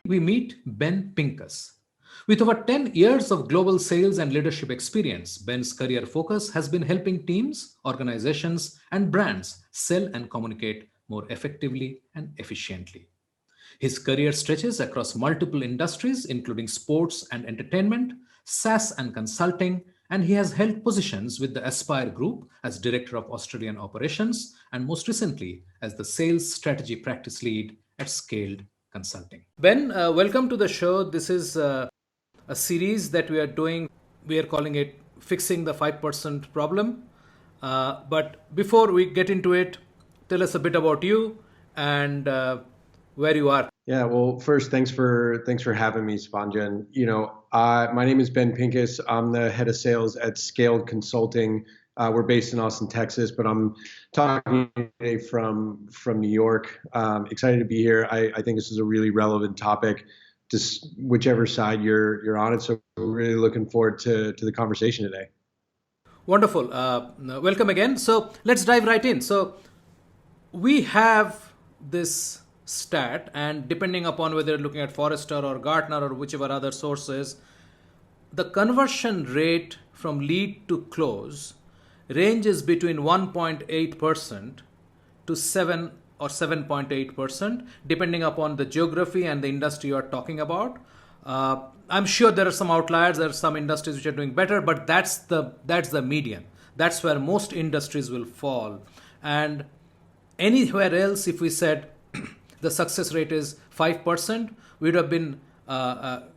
we meet Ben Pincus. With over 10 years of global sales and leadership experience, Ben's career focus has been helping teams, organizations, and brands sell and communicate more effectively and efficiently. His career stretches across multiple industries, including sports and entertainment, SaaS and consulting, and he has held positions with the Aspire Group as Director of Australian Operations and most recently as the Sales Strategy Practice Lead at Scaled Consulting. Ben, welcome to the show. This is a series that we are doing. We are calling it Fixing the 5% Problem. But before we get into it, tell us a bit about you and where you are. Yeah, well, first, thanks for having me, Spanjan. My name is Ben Pincus. I'm the head of sales at Scaled Consulting. We're based in Austin, Texas, but I'm talking today from New York. Excited to be here. I think this is a really relevant topic, just whichever side you're on it. So we're really looking forward to the conversation today. Wonderful. Welcome again. So let's dive right in. So we have this stat, and depending upon whether you're looking at Forrester or Gartner or whichever other sources, the conversion rate from lead to close ranges between 1.8% to 7 or 7.8%, depending upon the geography and the industry you are talking about. I'm sure there are some outliers. There are some industries which are doing better, but that's the median. That's where most industries will fall. And anywhere else, if we said the success rate is 5%, we would have been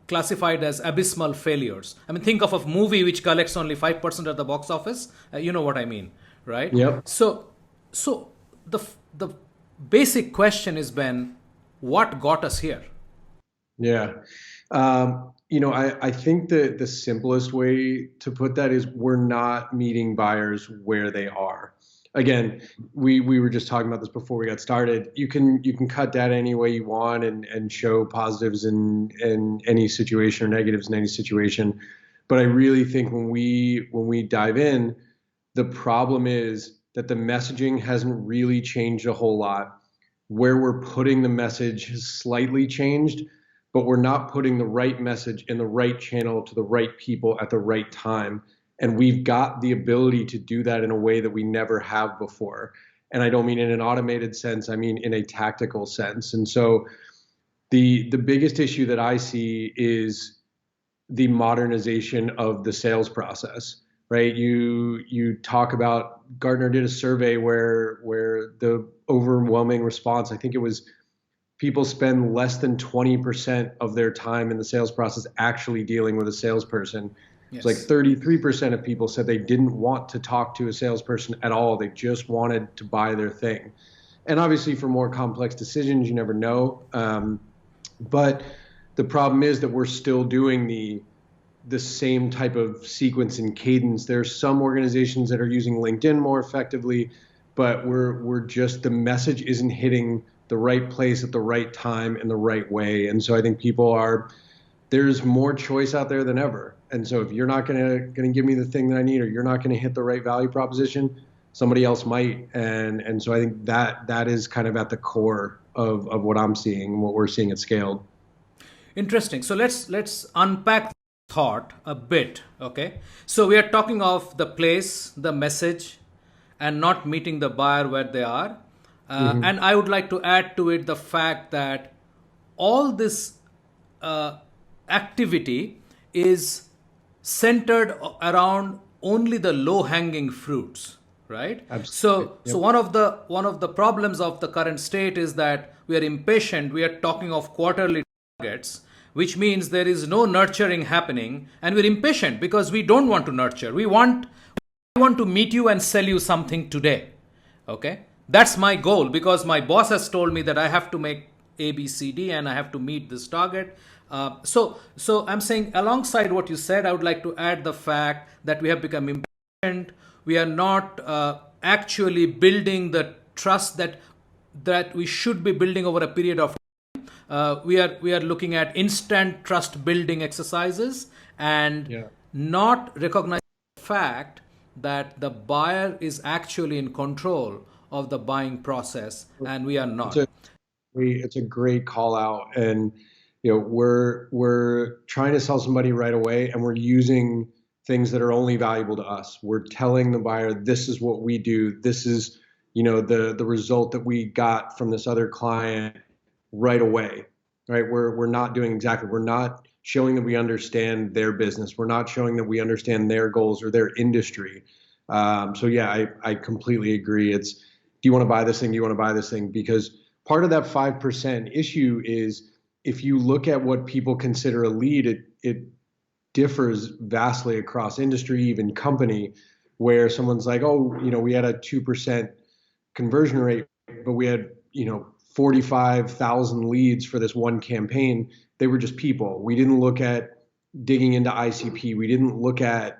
classified as abysmal failures. I mean, think of a movie which collects only 5% at the box office. You know what I mean, right? Yep. So the basic question is, Ben, what got us here? Yeah. I think the simplest way to put that is we're not meeting buyers where they are. Again, we were just talking about this before we got started. You can cut data any way you want and show positives in any situation or negatives in any situation. But I really think when we dive in, the problem is that the messaging hasn't really changed a whole lot. Where we're putting the message has slightly changed, but we're not putting the right message in the right channel to the right people at the right time. And we've got the ability to do that in a way that we never have before. And I don't mean in an automated sense, I mean in a tactical sense. And so the biggest issue that I see is the modernization of the sales process, right? You talk about, Gartner did a survey where the overwhelming response, I think it was, people spend less than 20% of their time in the sales process actually dealing with a salesperson. Yes. It's like 33% of people said they didn't want to talk to a salesperson at all. They just wanted to buy their thing. And obviously for more complex decisions, you never know. But the problem is that we're still doing the same type of sequence and cadence. There's some organizations that are using LinkedIn more effectively, but we're just, the message isn't hitting the right place at the right time in the right way. And so I think there's more choice out there than ever. And so if you're not gonna give me the thing that I need, or you're not gonna hit the right value proposition, somebody else might. And so I think that is kind of at the core of what I'm seeing, what we're seeing at Scaled. Interesting. So let's unpack thought a bit. Okay. So we are talking of the place, the message, and not meeting the buyer where they are. And I would like to add to it the fact that all this activity is centered around only the low-hanging fruits, right? Absolutely. So one of the problems of the current state is that we are impatient. We are talking of quarterly targets, which means there is no nurturing happening, and we're impatient because we don't want to nurture. We want to meet you and sell you something today. Okay? That's my goal, because my boss has told me that I have to make A, B, C, D, and I have to meet this target. So I'm saying, alongside what you said, I would like to add the fact that we have become impatient. We are not actually building the trust that we should be building over a period of time. We are looking at instant trust building exercises and not recognizing the fact that the buyer is actually in control of the buying process, and we are not. It's a great call out. And we're trying to sell somebody right away, and we're using things that are only valuable to us. We're telling the buyer, this is what we do. This is, the result that we got from this other client right away, right? We're not doing exactly. We're not showing that we understand their business. We're not showing that we understand their goals or their industry. So yeah, I completely agree. It's, do you want to buy this thing? Do you want to buy this thing? Because part of that 5% issue is, if you look at what people consider a lead, it differs vastly across industry, even company, where someone's like, oh, we had a 2% conversion rate, but we had, 45,000 leads for this one campaign. They were just people. We didn't look at digging into ICP. We didn't look at,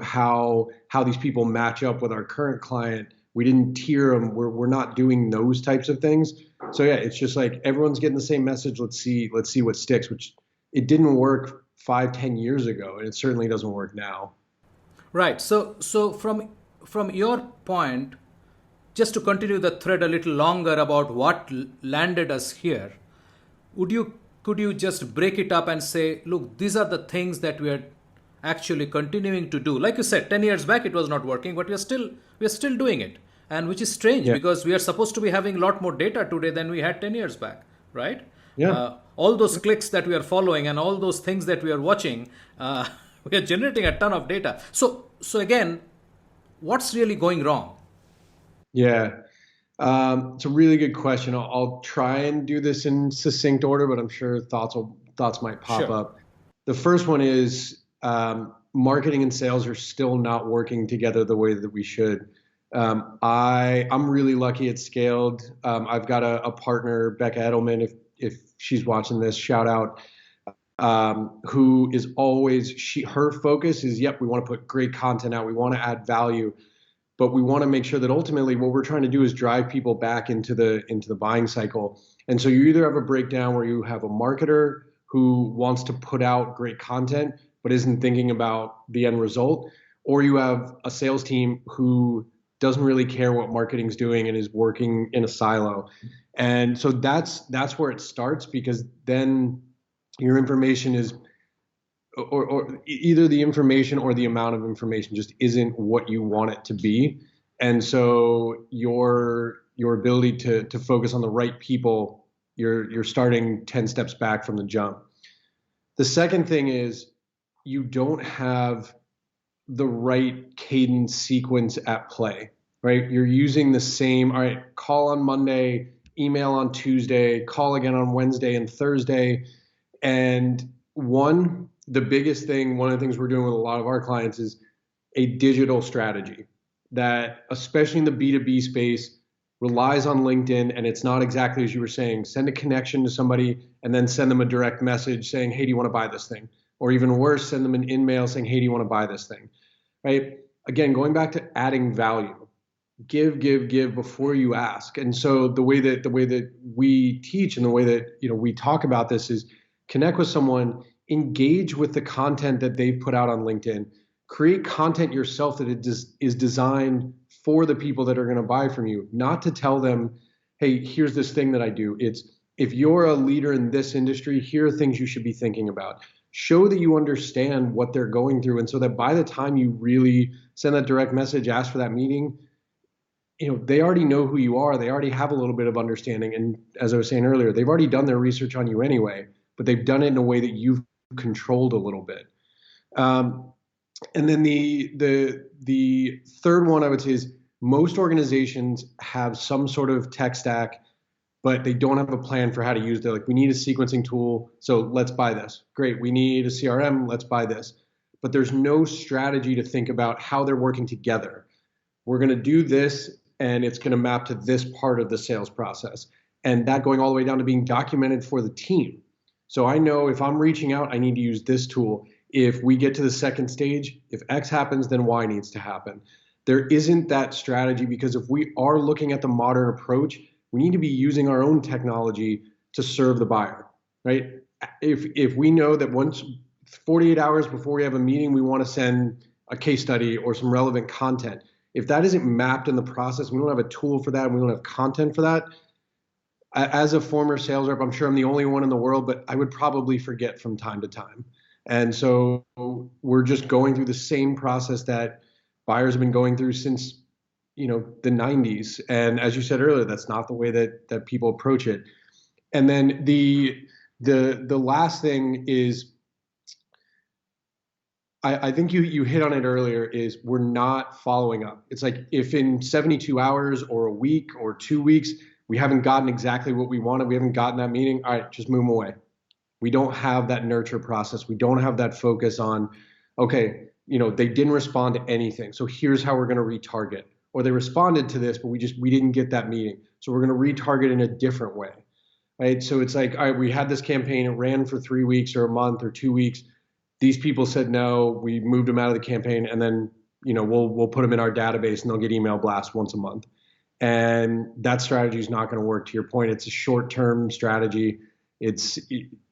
how these people match up with our current client. We didn't tier them. We're not doing those types of things. So yeah, it's just like everyone's getting the same message. Let's see what sticks, which it didn't work 5, 10 years ago, and it certainly doesn't work now. Right. So from your point, just to continue the thread a little longer about what landed us here, would you could you just break it up and say, look, these are the things that we are actually continuing to do. Like you said, 10 years back it was not working, but we are still doing it. And which is strange Yeah. because we are supposed to be having a lot more data today than we had 10 years back, right? Yeah. All those clicks that we are following and all those things that we are watching, we are generating a ton of data. So again, what's really going wrong? Yeah. It's a really good question. I'll try and do this in succinct order, but I'm sure thoughts might pop Sure. up. The first one is, marketing and sales are still not working together the way that we should. I'm really lucky it's scaled. I've got a partner, Becca Edelman, if she's watching this, shout out, who is always, her focus is, yep, we want to put great content out, we want to add value, but we want to make sure that ultimately what we're trying to do is drive people back into the buying cycle. And so you either have a breakdown where you have a marketer who wants to put out great content but isn't thinking about the end result, or you have a sales team who doesn't really care what marketing's doing and is working in a silo. And so that's where it starts, because then your information is, or either the information or the amount of information just isn't what you want it to be. And so your ability to focus on the right people, you're starting 10 steps back from the jump. The second thing is, you don't have the right cadence sequence at play, right? You're using the same, all right, call on Monday, email on Tuesday, call again on Wednesday and Thursday. And the biggest thing, one of the things we're doing with a lot of our clients is a digital strategy that, especially in the B2B space, relies on LinkedIn. And it's not exactly as you were saying, send a connection to somebody and then send them a direct message saying, hey, do you want to buy this thing? Or even worse, send them an in-mail saying, hey, do you want to buy this thing? Right? Again, going back to adding value, give before you ask. And so the way that we teach and the way that we talk about this is, connect with someone, engage with the content that they've put out on LinkedIn, create content yourself that is designed for the people that are going to buy from you, not to tell them, hey, here's this thing that I do. It's, if you're a leader in this industry, here are things you should be thinking about. Show that you understand what they're going through. And so that by the time you really send that direct message, ask for that meeting, they already know who you are. They already have a little bit of understanding. And as I was saying earlier, they've already done their research on you anyway, but they've done it in a way that you've controlled a little bit. And then the third one I would say is, most organizations have some sort of tech stack, but they don't have a plan for how to use it. They're like, we need a sequencing tool, so let's buy this. Great. We need a CRM, let's buy this. But there's no strategy to think about how they're working together. We're going to do this, and it's going to map to this part of the sales process. And that going all the way down to being documented for the team. So I know if I'm reaching out, I need to use this tool. If we get to the second stage, if X happens, then Y needs to happen. There isn't that strategy, because if we are looking at the modern approach, we need to be using our own technology to serve the buyer, right? If we know that once 48 hours before we have a meeting, we want to send a case study or some relevant content. If that isn't mapped in the process, we don't have a tool for that, and we don't have content for that, as a former sales rep, I'm sure I'm the only one in the world, but I would probably forget from time to time. And so we're just going through the same process that buyers have been going through since, the 90s. And as you said earlier, that's not the way that people approach it. And then the last thing is, I think you hit on it earlier, is we're not following up. It's like if in 72 hours or a week or 2 weeks, we haven't gotten exactly what we wanted, we haven't gotten that meeting, all right, just move them away. We don't have that nurture process. We don't have that focus on, okay, they didn't respond to anything. So here's how we're going to retarget. Or they responded to this, but we didn't get that meeting. So we're going to retarget in a different way. Right. So it's like, all right, we had this campaign, it ran for 3 weeks or a month or 2 weeks. These people said no, we moved them out of the campaign, and then, we'll put them in our database and they'll get email blasts once a month. And that strategy is not going to work. To your point, it's a short-term strategy.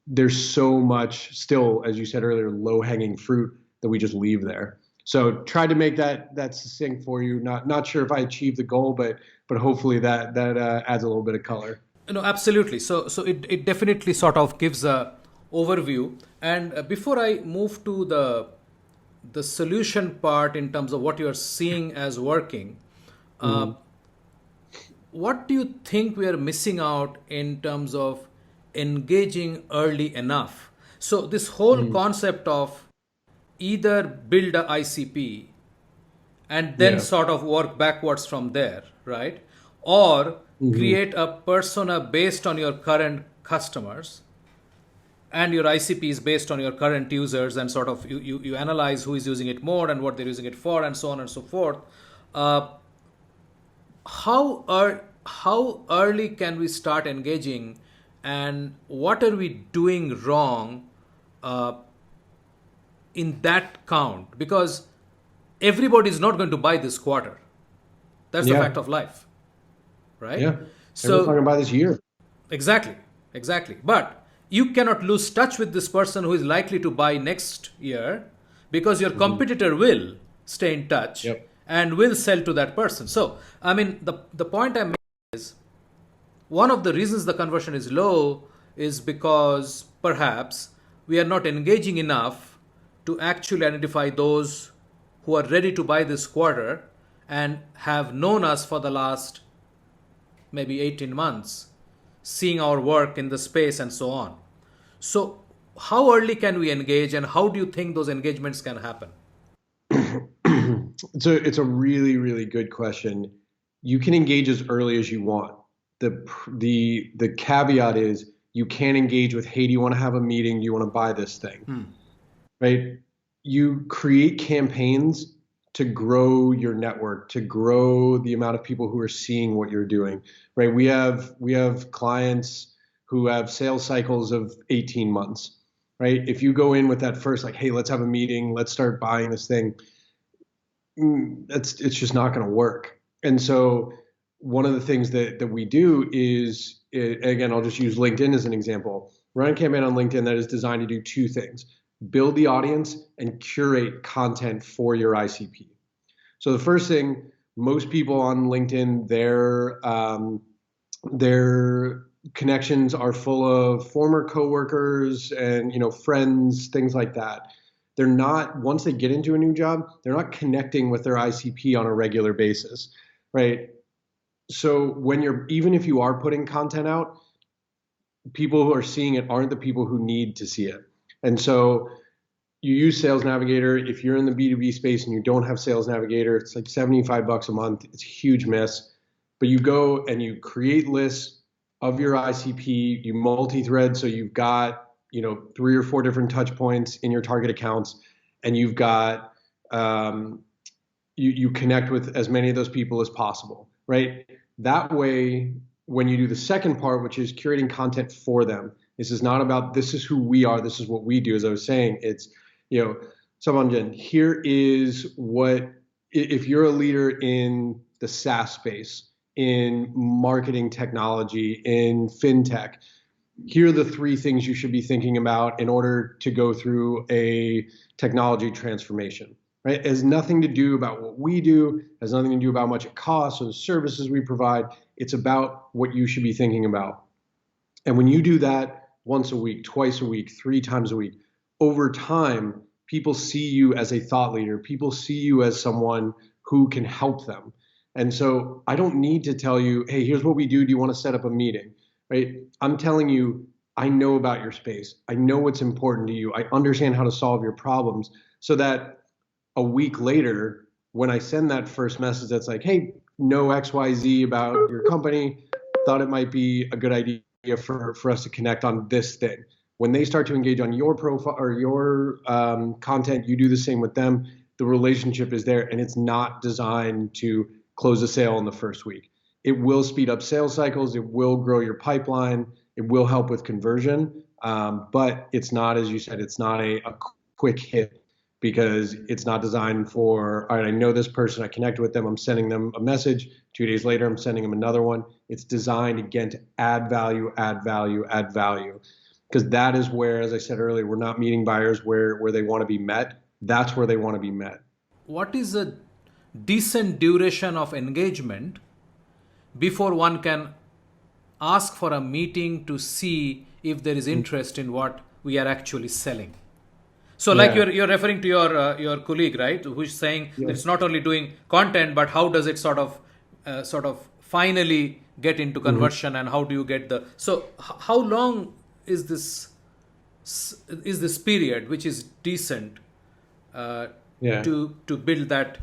There's so much still, as you said earlier, low-hanging fruit that we just leave there. So try to make that succinct for you. Not sure if I achieved the goal, but hopefully that adds a little bit of color. Absolutely. So it definitely sort of gives a overview. And before I move to the solution part in terms of what you are seeing as working, what do you think we are missing out in terms of engaging early enough? So this whole concept of either build a ICP and then sort of work backwards from there, right? Or create a persona based on your current customers, and your ICP is based on your current users, and sort of you analyze who is using it more and what they're using it for, and so on and so forth. How early can we start engaging, and what are we doing wrong in that count? Because everybody is not going to buy this quarter. That's the fact of life, right? Yeah. So we're talking about this year. Exactly. But you cannot lose touch with this person who is likely to buy next year, because your competitor will stay in touch and will sell to that person. So, I mean, the point I'm making is, one of the reasons the conversion is low is because perhaps we are not engaging enough to actually identify those who are ready to buy this quarter and have known us for the last maybe 18 months, seeing our work in the space and so on. So how early can we engage, and how do you think those engagements can happen? It's a really, really good question. You can engage as early as you want. The caveat is you can't engage with, hey, do you want to have a meeting? Do you want to buy this thing? Right? You create campaigns to grow your network, to grow the amount of people who are seeing what you're doing. Right? We have clients who have sales cycles of 18 months. Right? If you go in with that first, like, hey, let's have a meeting, let's start buying this thing, it's just not going to work. And so one of the things that we do is, again, I'll just use LinkedIn as an example. Run a campaign on LinkedIn that is designed to do two things: build the audience and curate content for your ICP. So the first thing, most people on LinkedIn, their connections are full of former coworkers and friends, things like that. They're not, once they get into a new job, they're not connecting with their ICP on a regular basis, right? So even if you are putting content out, people who are seeing it aren't the people who need to see it. And so you use Sales Navigator. If you're in the B2B space and you don't have Sales Navigator, it's like $75 a month. It's a huge miss. But you go and you create lists of your ICP, you multi-thread, so you've got 3 or 4 different touch points in your target accounts, and you've got you connect with as many of those people as possible, right? That way, when you do the second part, which is curating content for them, this is not about, this is who we are, this is what we do. As I was saying, it's, Sabanjan, here is what, if you're a leader in the SaaS space, in marketing technology, in fintech, here are the 3 things you should be thinking about in order to go through a technology transformation, right? It has nothing to do about what we do, it has nothing to do about how much it costs or the services we provide. It's about what you should be thinking about. And when you do that once a week, twice a week, 3 times a week, over time, people see you as a thought leader. People see you as someone who can help them. And so I don't need to tell you, hey, here's what we do. Do you want to set up a meeting? Right? I'm telling you, I know about your space. I know what's important to you. I understand how to solve your problems so that a week later, when I send that first message that's like, hey, know XYZ about your company, thought it might be a good idea for us to connect on this thing. When they start to engage on your profile or your content, you do the same with them. The relationship is there, and it's not designed to close a sale in the first week. It will speed up sales cycles. It will grow your pipeline. It will help with conversion. But it's not, as you said, it's not a quick hit because it's not designed for, all right, I know this person, I connect with them, I'm sending them a message. 2 days later, I'm sending them another one. It's designed, again, to add value, add value, add value. Because that is where, as I said earlier, we're not meeting buyers where they want to be met. That's where they want to be met. What is a decent duration of engagement before one can ask for a meeting to see if there is interest in what we are actually selling? So, like Yeah. you're referring to your colleague, right, who's saying that Yeah. it's not only doing content, but how does it sort of finally get into Mm-hmm. conversion, and how do you get the so how long is this period which is decent uh, Yeah. to build that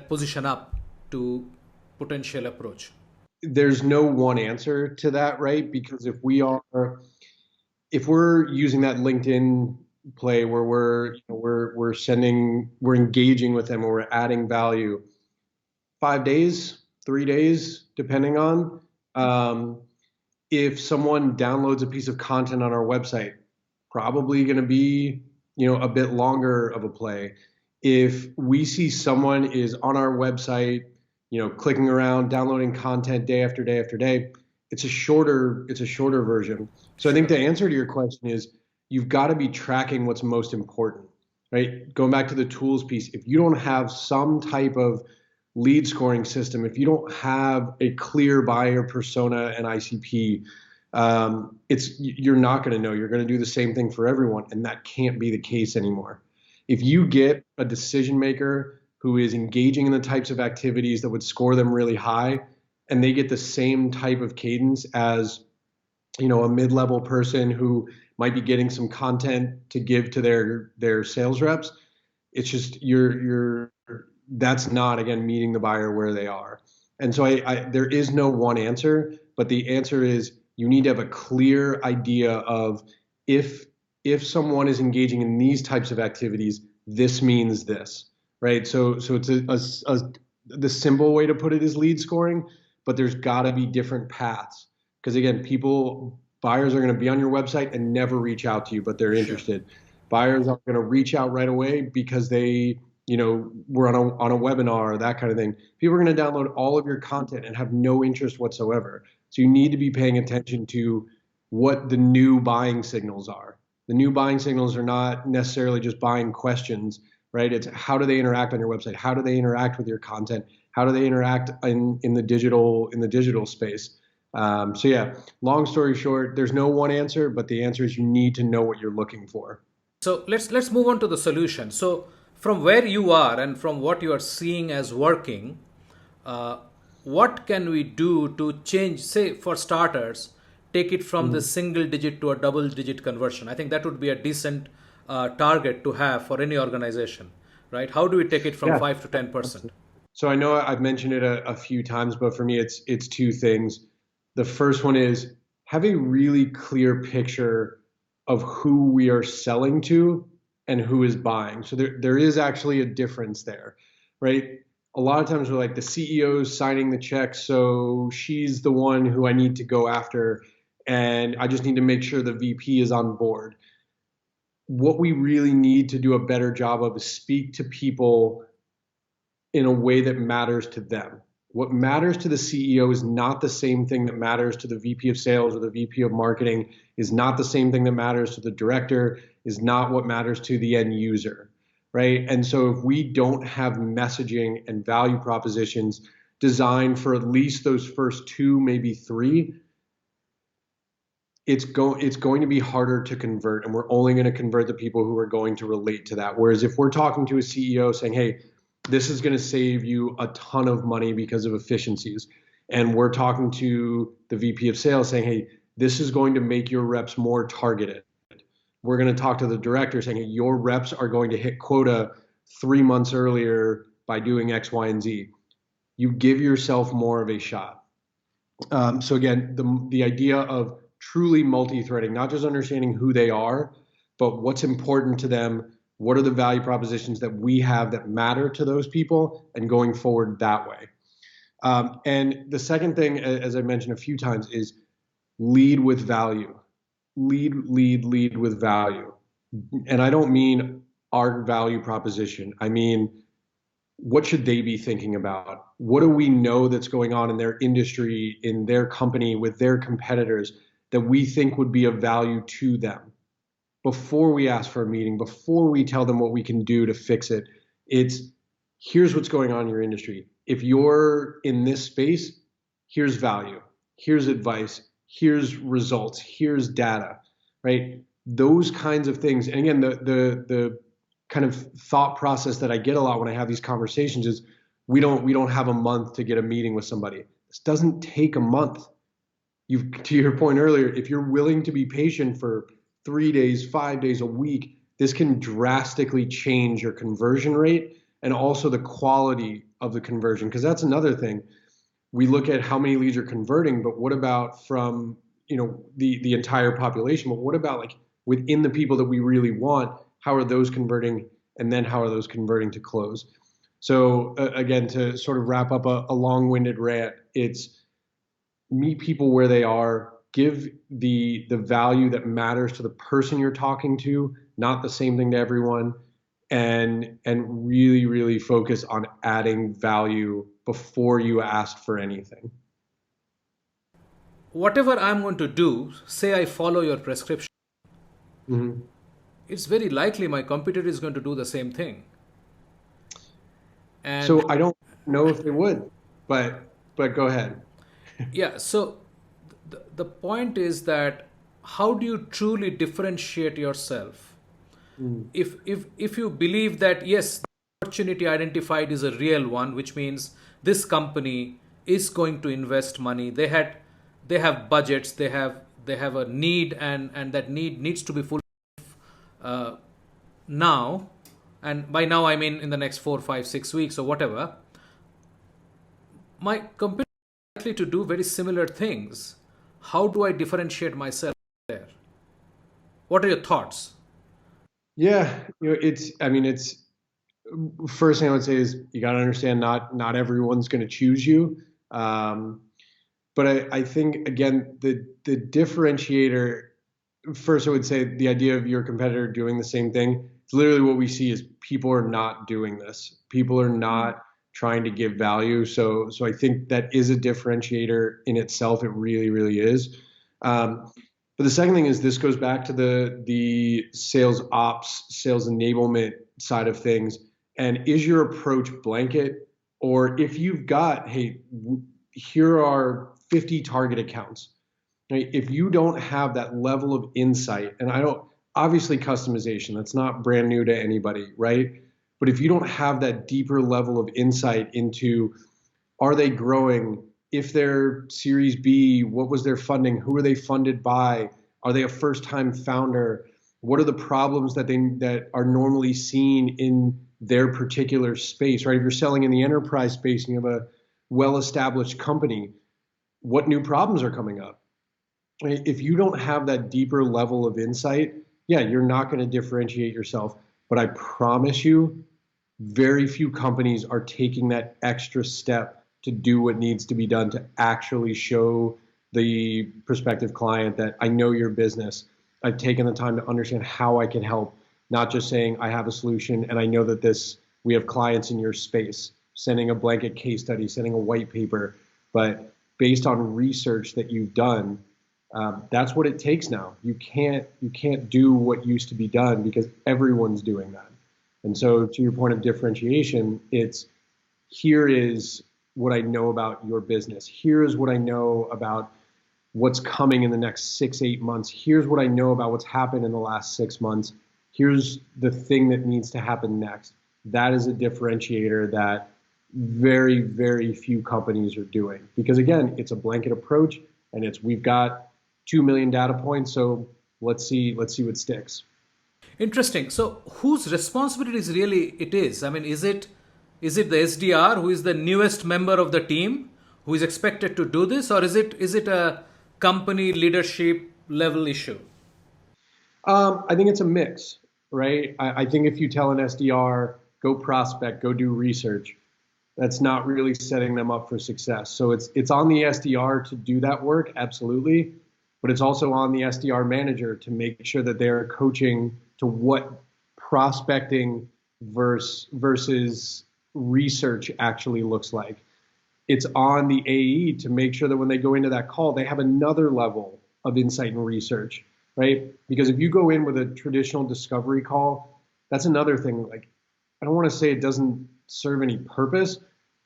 position up to potential approach? There's no one answer to that, right? Because if we're using that LinkedIn play where we're engaging with them, or we're adding value, 5 days, 3 days, depending on. Um, if someone downloads a piece of content on our website, probably going to be, a bit longer of a play. If we see someone is on our website, clicking around, downloading content day after day after day, it's a shorter version. So I think Sure. the answer to your question is you've got to be tracking what's most important, right? Going back to the tools piece, if you don't have some type of lead scoring system, if you don't have a clear buyer persona and ICP, you're not going to know. You're going to do the same thing for everyone, and that can't be the case anymore. If you get a decision maker who is engaging in the types of activities that would score them really high, and they get the same type of cadence as a mid-level person who might be getting some content to give to their sales reps, it's just you're that's not, again, meeting the buyer where they are. And so there is no one answer, but the answer is you need to have a clear idea of if if someone is engaging in these types of activities, this means this, right? So it's the simple way to put it is lead scoring, but there's got to be different paths because, again, buyers are going to be on your website and never reach out to you, but they're Sure. interested. Buyers are going to reach out right away because they were on a webinar or that kind of thing. People are going to download all of your content and have no interest whatsoever. So you need to be paying attention to what the new buying signals are. The new buying signals are not necessarily just buying questions, right? It's how do they interact on your website? How do they interact with your content? How do they interact in the digital space? So yeah, long story short, there's no one answer, but the answer is you need to know what you're looking for. So let's move on to the solution. So from where you are and from what you are seeing as working, uh, what can we do to change? Say for starters, take it from the Mhm. single digit to a double digit conversion. I think that would be a decent target to have for any organization, right? How do we take it from Yeah. 5 to 10%? So I know I've mentioned it a few times, but for me, it's two things. The first one is have a really clear picture of who we are selling to and who is buying. So there is actually a difference there, right? A lot of times we're like the CEO is signing the check, so she's the one who I need to go after, and I just need to make sure the VP is on board. What we really need to do a better job of is speak to people in a way that matters to them. What matters to the CEO is not the same thing that matters to the VP of sales or the VP of marketing, is not the same thing that matters to the director, is not what matters to the end user, right? And so if we don't have messaging and value propositions designed for at least those first two, maybe three, it's going to be harder to convert, and we're only going to convert the people who are going to relate to that. Whereas if we're talking to a CEO saying, hey, this is going to save you a ton of money because of efficiencies, and we're talking to the VP of sales saying, hey, this is going to make your reps more targeted. We're going to talk to the director saying, hey, your reps are going to hit quota 3 months earlier by doing X, Y, and Z. You give yourself more of a shot. So again, the idea of truly multi-threading, not just understanding who they are, but what's important to them, what are the value propositions that we have that matter to those people, and going forward that way. And the second thing, as I mentioned a few times, is lead with value. Lead with value. And I don't mean our value proposition. I mean, what should they be thinking about? What do we know that's going on in their industry, in their company, with their competitors that we think would be of value to them? Before we ask for a meeting, before we tell them what we can do to fix it, it's here's what's going on in your industry. If you're in this space, here's value, here's advice, here's results, here's data, right? Those kinds of things. And again, the kind of thought process that I get a lot when I have these conversations is we don't have a month to get a meeting with somebody. This doesn't take a month. To your point earlier, if you're willing to be patient for 3 days, 5 days, a week, this can drastically change your conversion rate and also the quality of the conversion. Because that's another thing. We look at how many leads are converting, but what about from the entire population? But what about like within the people that we really want? How are those converting? And then how are those converting to close? So again, to sort of wrap up a long-winded rant, it's meet people where they are, give the value that matters to the person you're talking to, not the same thing to everyone, and really, really focus on adding value before you ask for anything. Whatever I'm going to do, say I follow your prescription, Mm-hmm. it's very likely my competitor is going to do the same thing. And So I don't know if they would, but go ahead. yeah, so the point is that how do you truly differentiate yourself? Mm. If you believe that yes, the opportunity identified is a real one, which means this company is going to invest money, they have budgets, they have a need, and that need needs to be fulfilled now, and by now I mean in the next 4, 5, 6 weeks or whatever, my company is likely to do very similar things. How do I differentiate myself there? What are your thoughts? Yeah, it's first thing I would say is you got to understand not everyone's going to choose you. Um, but I think again the differentiator first I would say the idea of your competitor doing the same thing. It's literally what we see is people are not doing this. People are not trying to give value. So I think that is a differentiator in itself. It really really is. But the second thing is this goes back to the sales ops, sales enablement side of things. And is your approach blanket, or if you've got, hey, here are 50 target accounts. Right? If you don't have that level of insight, and I don't, obviously customization, that's not brand new to anybody, right? But if you don't have that deeper level of insight into are they growing? If they're Series B, what was their funding? Who are they funded by? Are they a first-time founder? What are the problems that are normally seen in their particular space? Right? If you're selling in the enterprise space and you have a well-established company, what new problems are coming up? If you don't have that deeper level of insight, yeah, you're not going to differentiate yourself. But I promise you, very few companies are taking that extra step to do what needs to be done to actually show the prospective client that I know your business. I've taken the time to understand how I can help, not just saying I have a solution and I know that we have clients in your space, sending a blanket case study, sending a white paper, but based on research that you've done, that's what it takes now. You can't do what used to be done because everyone's doing that. And so to your point of differentiation, it's here is what I know about your business. Here is what I know about what's coming in the next 6, 8 months. Here's what I know about what's happened in the last 6 months. Here's the thing that needs to happen next. That is a differentiator that very, very few companies are doing. Because again, it's a blanket approach, and we've got 2 million data points, so let's see what sticks. Interesting. So, whose responsibilities really it is? I mean, is it the SDR who is the newest member of the team who is expected to do this, or is it a company leadership level issue? I think it's a mix, right? I think if you tell an SDR, go prospect, go do research, that's not really setting them up for success. So it's on the SDR to do that work, absolutely, but it's also on the SDR manager to make sure that they're coaching to what prospecting versus research actually looks like. It's on the AE to make sure that when they go into that call, they have another level of insight and research, right? Because if you go in with a traditional discovery call, that's another thing. Like, I don't want to say it doesn't serve any purpose,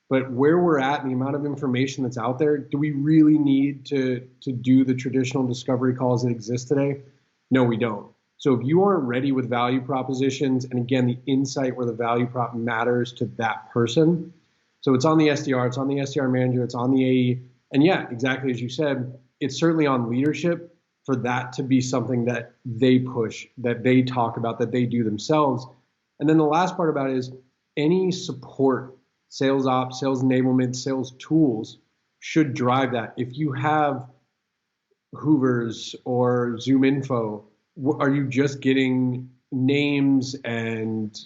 but where we're at and the amount of information that's out there, do we really need to do the traditional discovery calls that exist today? No, we don't. So if you aren't ready with value propositions, and again, the insight where the value prop matters to that person, so it's on the SDR, it's on the SDR manager, it's on the AE. And yeah, exactly as you said, it's certainly on leadership for that to be something that they push, that they talk about, that they do themselves. And then the last part about it is any support, sales ops, sales enablement, sales tools should drive that. If you have Hoovers or Zoom Info, are you just getting names and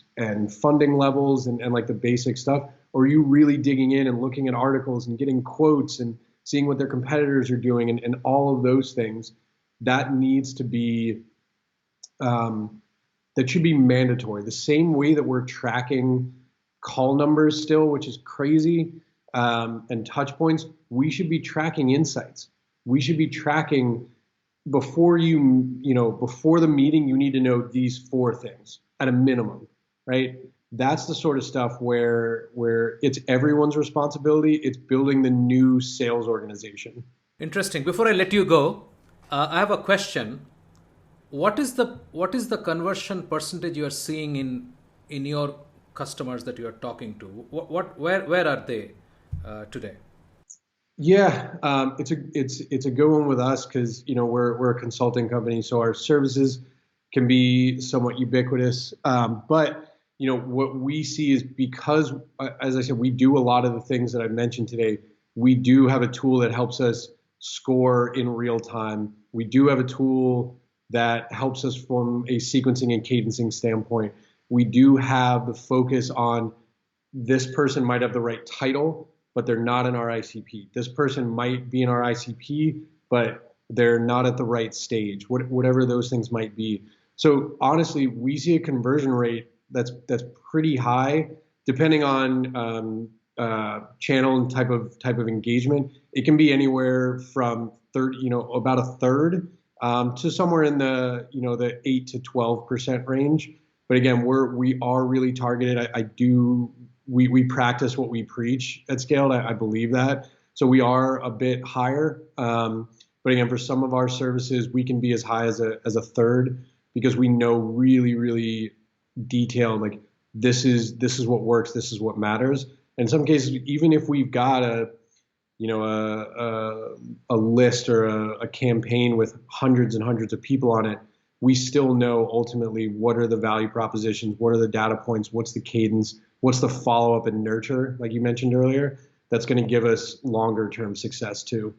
funding levels and like the basic stuff? Or are you really digging in and looking at articles and getting quotes and seeing what their competitors are doing and all of those things? That needs to be, that should be mandatory. The same way that we're tracking call numbers still, which is crazy, and touch points, we should be tracking insights. We should be tracking before before the meeting, you need to know these 4 things at a minimum, right? That's the sort of stuff where it's everyone's responsibility. It's building the new sales organization. Interesting. Before I let you go, I have a question. What is the conversion percentage you are seeing in your customers that you are talking to? Where are they today? Yeah, it's a good one with us because we're a consulting company, so our services can be somewhat ubiquitous. But what we see is because, as I said, we do a lot of the things that I mentioned today. We do have a tool that helps us score in real time. We do have a tool that helps us from a sequencing and cadencing standpoint. We do have the focus on this person might have the right title, but they're not in our ICP. This person might be in our ICP, but they're not at the right stage, whatever those things might be. So honestly, we see a conversion rate that's pretty high, depending on channel and type of engagement. It can be anywhere from about a third to somewhere in the 8 to 12% range. But again, we are really targeted. We practice what we preach at Scaled. I believe that. So we are a bit higher. But again, for some of our services, we can be as high as a third because we know really, really detailed, like this is what works, this is what matters. In some cases, even if we've got a list or a campaign with hundreds and hundreds of people on it, we still know ultimately what are the value propositions, what are the data points, what's the cadence, what's the follow-up and nurture, like you mentioned earlier, that's going to give us longer-term success too.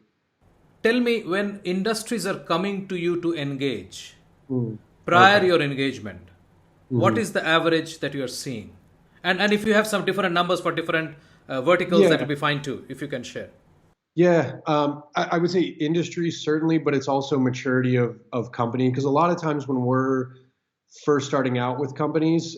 Tell me, when industries are coming to you to engage, prior your engagement, what is the average that you are seeing? And if you have some different numbers for different verticals, that will be fine too, if you can share. Yeah, I would say industry certainly, but it's also maturity of company. Because a lot of times when we're first starting out with companies,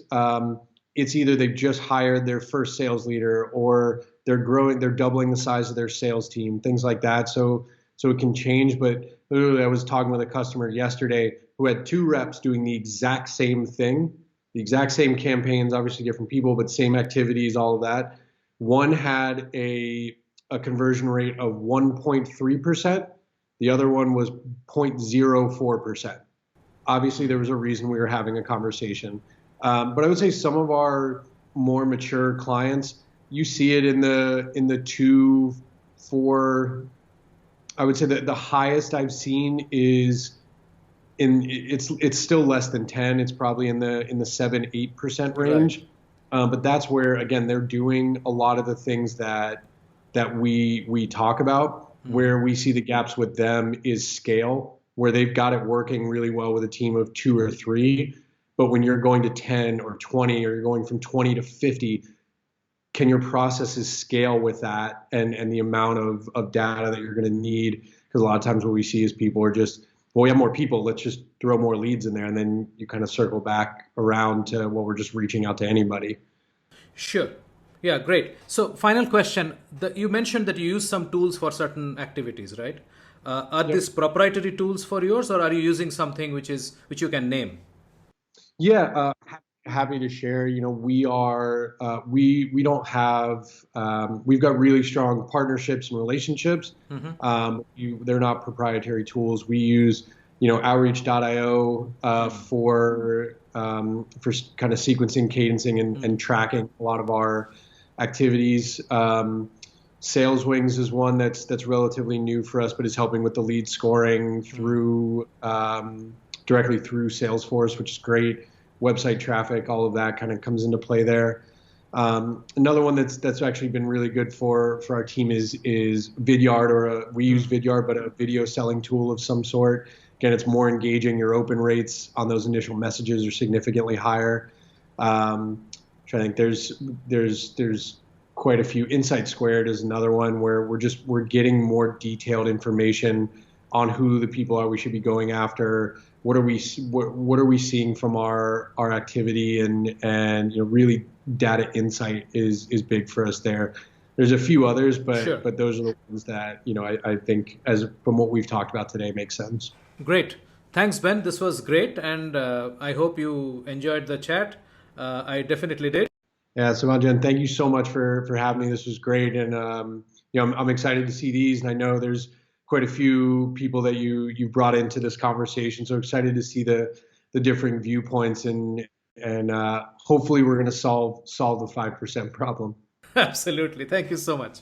it's either they've just hired their first sales leader or they're doubling the size of their sales team, things like that. So it can change. But literally, I was talking with a customer yesterday who had 2 reps doing the exact same thing, the exact same campaigns, obviously different people, but same activities, all of that. One had a conversion rate of 1.3%. The other one was 0.04%. Obviously, there was a reason we were having a conversation. But I would say some of our more mature clients, you see it in the 2, 4. I would say that the highest I've seen is it's still less than 10. It's probably in the 7, 8% Right. range. But that's where again they're doing a lot of the things that we talk about. Where we see the gaps with them is scale, where they've got it working really well with a team of 2 or 3. But when you're going to 10 or 20, or you're going from 20 to 50, can your processes scale with that and the amount of data that you're going to need? Because a lot of times what we see is people are just, well, we have more people, let's just throw more leads in there. And then you kind of circle back around to, well, we're just reaching out to anybody. Sure. Yeah, great. So, final question. You mentioned that you use some tools for certain activities, right? Are Yep. these proprietary tools for yours, or are you using something which you can name? Yeah, happy to share. We are we don't have we've got really strong partnerships and relationships. They're not proprietary tools. We use Outreach.io for kind of sequencing, cadencing, and tracking a lot of our activities. Sales Wings is one that's relatively new for us, but is helping with the lead scoring through directly through Salesforce, which is great. Website traffic, all of that kind of comes into play there. Another one that's actually been really good for our team is Vidyard, we use Vidyard, but a video selling tool of some sort. Again, it's more engaging. Your open rates on those initial messages are significantly higher. Which I think there's quite a few. Insight Squared is another one where we're getting more detailed information on who the people are we should be going after. What are we seeing from our activity, and really data insight is big for us there. There's a few others, Sure. but those are the ones that I think, as from what we've talked about today, make sense. Great. Thanks, Ben. This was great, and I hope you enjoyed the chat. I definitely did. Yeah, Samajan, thank you so much for having me. This was great, and I'm excited to see these, and I know there's quite a few people that you've brought into this conversation. So excited to see the differing viewpoints, and hopefully we're going to solve the 5% problem. Absolutely. Thank you so much.